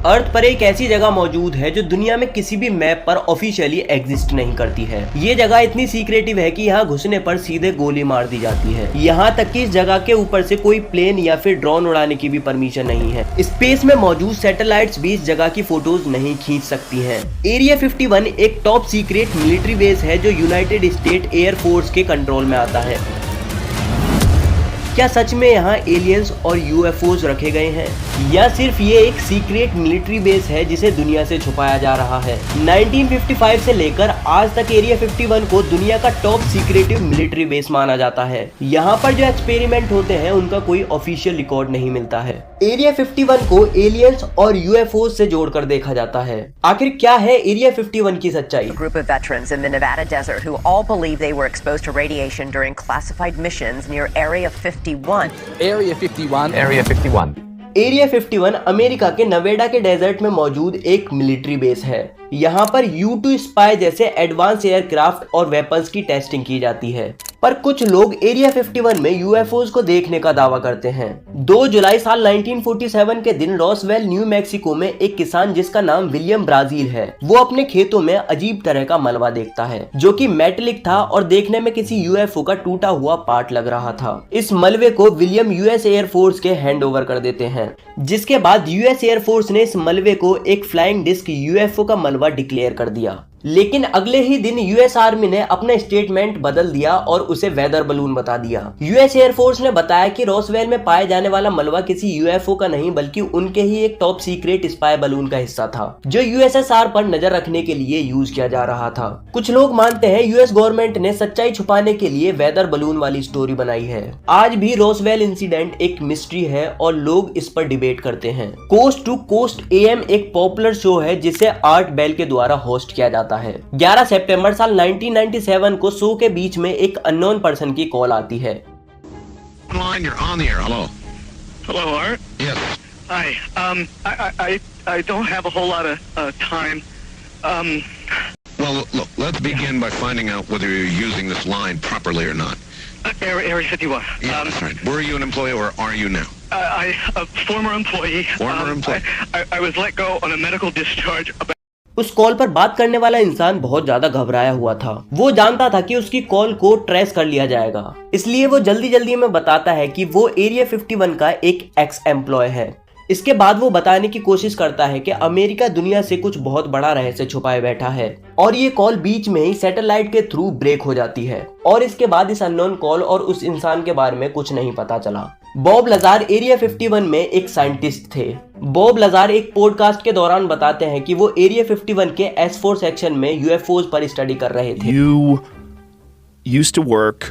अर्थ पर एक ऐसी जगह मौजूद है जो दुनिया में किसी भी मैप पर ऑफिशियली एग्जिस्ट नहीं करती है। ये जगह इतनी सीक्रेटिव है कि यहाँ घुसने पर सीधे गोली मार दी जाती है। यहाँ तक कि इस जगह के ऊपर से कोई प्लेन या फिर ड्रोन उड़ाने की भी परमिशन नहीं है। स्पेस में मौजूद सैटेलाइट्स भी इस जगह की फोटोज नहीं खींच सकती हैं। एरिया 51 एक टॉप सीक्रेट मिलिट्री बेस है जो यूनाइटेड स्टेट एयर फोर्स के कंट्रोल में आता है। क्या सच में यहाँ एलियंस और यूएफओज रखे गए हैं या सिर्फ ये एक सीक्रेट मिलिट्री बेस है जिसे दुनिया से छुपाया जा रहा है? 1955 से लेकर आज तक एरिया 51 को दुनिया का टॉप सीक्रेटिव मिलिट्री बेस माना जाता है। यहाँ पर जो एक्सपेरिमेंट होते हैं उनका कोई ऑफिशियल रिकॉर्ड नहीं मिलता है। एरिया 51 को एलियंस और यूएफओ से जोड़कर देखा जाता है। आखिर क्या है एरिया 51 की सच्चाई? Group of veterans in the Nevada desert who all believe they were exposed to radiation during classified missions near Area 51. Area 51. Area 51. Area 51 America के नवेडा के डेजर्ट में मौजूद एक मिलिट्री बेस है। यहाँ पर U-2 स्पाई जैसे एडवांस एयरक्राफ्ट और वेपन्स की टेस्टिंग की जाती है। पर कुछ लोग एरिया 51 में यूएफओज को देखने का दावा करते हैं। 2 जुलाई साल 1947 के दिन रॉसवेल न्यू मैक्सिको में एक किसान जिसका नाम विलियम ब्राजील है, वो अपने खेतों में अजीब तरह का मलबा देखता है जो कि मेटेलिक था और देखने में किसी यूएफओ का टूटा हुआ पार्ट लग रहा था। इस मलबे को विलियम यूएस एयरफोर्स के हैंड ओवर कर देते हैं, जिसके बाद यूएस एयरफोर्स ने इस मलबे को एक फ्लाइंग डिस्क यूएफओ का मलबा डिक्लेयर कर दिया। लेकिन अगले ही दिन यूएस आर्मी ने अपना स्टेटमेंट बदल दिया और उसे वेदर बलून बता दिया। यूएस एयरफोर्स ने बताया कि रॉसवेल में पाए जाने वाला मलबा किसी यूएफओ का नहीं बल्कि उनके ही एक टॉप सीक्रेट स्पाई बलून का हिस्सा था जो यूएसएसआर पर नजर रखने के लिए यूज किया जा रहा था। कुछ लोग मानते हैं यूएस गवर्नमेंट ने सच्चाई छुपाने के लिए वेदर बलून वाली स्टोरी बनाई है। आज भी रॉसवेल इंसिडेंट एक मिस्ट्री है और लोग इस पर डिबेट करते हैं। कोस्ट टू कोस्ट AM एक पॉपुलर शो है जिसे आर्ट बेल के द्वारा होस्ट किया जाता है। 11 सितंबर साल 1997 को शो के बीच में एक अननोन पर्सन की कॉल आती है। Line, you're on the air. Hello. Hello, Art. Yes. Hi. I don't have a whole lot of time. Well, look, let's begin by finding out whether you're using this line properly or not. Area 51. Yeah, that's right. Were you an employee or are you now? A former employee. Former employee. I was let go on a medical discharge. उस call पर बात करने वाला इंसान बहुत ज्यादा घबराया हुआ था। वो जानता था कि उसकी कॉल को ट्रेस कर लिया जाएगा, इसलिए वो जल्दी जल्दी में बताता है कि वो एरिया 51 का एक एक्स एम्प्लॉय है। इसके बाद वो बताने की कोशिश करता है कि अमेरिका दुनिया से कुछ बहुत बड़ा रहस्य छुपाए बैठा है और ये कॉल बीच में ही सैटेलाइट के थ्रू ब्रेक हो जाती है और इसके बाद इस अननोन कॉल और उस इंसान के बारे में कुछ नहीं पता चला। बॉब लजार एरिया 51 में एक साइंटिस्ट थे। बॉब लजार एक पॉडकास्ट के दौरान बताते हैं कि वो एरिया 51 के S4 सेक्शन में यूएफओज पर स्टडी कर रहे थे। You used to work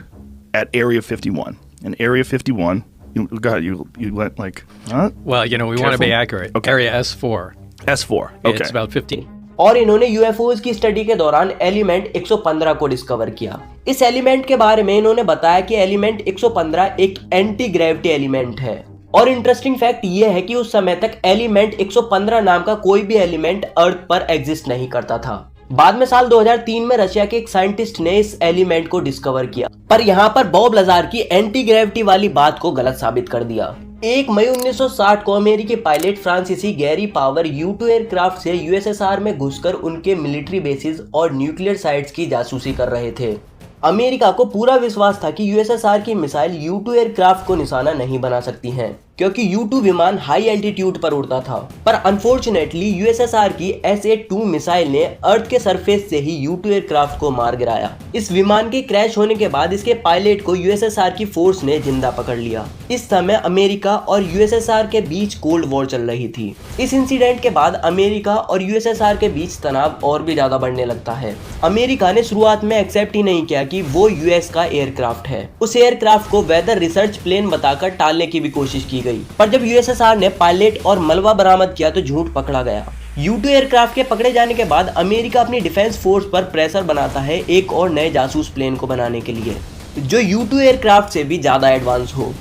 at Area 51. And Area 51, you went like, huh? Well, we want to be accurate. Okay. Area S4. S4. Okay. It's about 15. और इन्होंने यूएफओज की study के दौरान एलिमेंट 115 को डिस्कवर किया। इस एलिमेंट के बारे में इन्होंने बताया कि एलिमेंट 115 एक एंटी ग्रेविटी एलिमेंट है और इंटरेस्टिंग फैक्ट ये है कि उस समय तक एलिमेंट 115 नाम का कोई भी एलिमेंट अर्थ पर एग्जिस्ट नहीं करता था। बाद में साल 2003 में रशिया के एक साइंटिस्ट ने इस एलिमेंट को डिस्कवर किया, पर यहाँ पर बॉब लजार की एंटी ग्रेविटी वाली बात को गलत साबित कर दिया। 1 मई 1960 को अमेरिकी पायलट फ्रांसीसी गैरी पावर U-2 एयरक्राफ्ट से यूएसएसआर में घुसकर उनके मिलिट्री बेसिस और न्यूक्लियर साइट्स की जासूसी कर रहे थे। अमेरिका को पूरा विश्वास था कि यूएसएसआर की मिसाइल U-2 एयरक्राफ्ट को निशाना नहीं बना सकती हैं, क्योंकि U-2 विमान हाई एल्टीट्यूड पर उड़ता था। पर अनफॉर्चुनेटली यूएसएसआर की SA-2 मिसाइल ने अर्थ के सरफेस से ही U-2 एयरक्राफ्ट को मार गिराया। इस विमान के क्रैश होने के बाद इसके पायलट को यूएसएसआर की फोर्स ने जिंदा पकड़ लिया। इस समय अमेरिका और यूएसएसआर के बीच कोल्ड वॉर चल रही थी। इस इंसिडेंट के बाद अमेरिका और यूएसएसआर के बीच तनाव और भी ज्यादा बढ़ने लगता है। अमेरिका ने शुरुआत में एक्सेप्ट ही नहीं किया कि वो यूएस का एयरक्राफ्ट है। उस एयरक्राफ्ट को वेदर रिसर्च प्लेन बताकर टालने की भी कोशिश की गई, पर जब यूएसएसआर ने पायलट और मलबा बरामद किया तो झूठ पकड़ा गया। U-2 एयरक्राफ्ट के पकड़े जाने के बाद अमेरिका अपनी डिफेंस फोर्स पर प्रेशर बनाता है एक और नए जासूस प्लेन को बनाने के लिए जो U-2 एयरक्राफ्ट से भी ज्यादा एडवांस हो।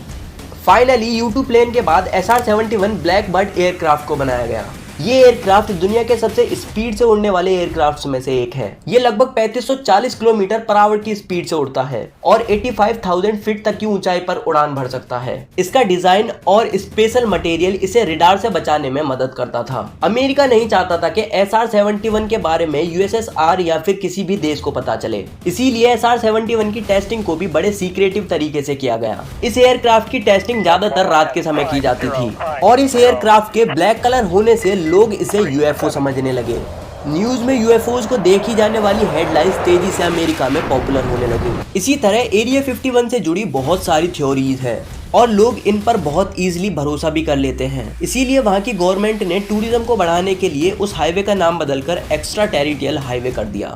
फाइनली U-2 प्लेन के बाद SR-71 ब्लैक बर्ड एयरक्राफ्ट को बनाया गया। ये एयरक्राफ्ट दुनिया के सबसे स्पीड से उड़ने वाले एयरक्राफ्ट में से एक है। ये लगभग 3540 किलोमीटर पर आवर की स्पीड से उड़ता है और 85,000 फीट तक की ऊंचाई पर उड़ान भर सकता है। इसका डिजाइन और स्पेशल मटेरियल इसे रडार से बचाने में मदद करता था। अमेरिका नहीं चाहता था कि SR-71 के बारे में USSR या फिर किसी भी देश को पता चले, इसीलिए SR-71 की टेस्टिंग को भी बड़े सीक्रेटिव तरीके से किया गया। इस एयरक्राफ्ट की टेस्टिंग ज्यादातर रात के समय की जाती थी और इस एयरक्राफ्ट के ब्लैक कलर होने से लोग इसे UFO समझने लगे। न्यूज में UFOs को देखी जाने वाली हेडलाइंस तेजी से अमेरिका में पॉपुलर होने लगी। इसी तरह एरिया 51 से जुड़ी बहुत सारी थ्योरीज है और लोग इन पर बहुत इजीली भरोसा भी कर लेते हैं। इसीलिए वहां की गवर्नमेंट ने टूरिज्म को बढ़ाने के लिए उस हाईवे का नाम बदलकर एक्स्ट्रा टेरिटोरियल हाईवे कर दिया।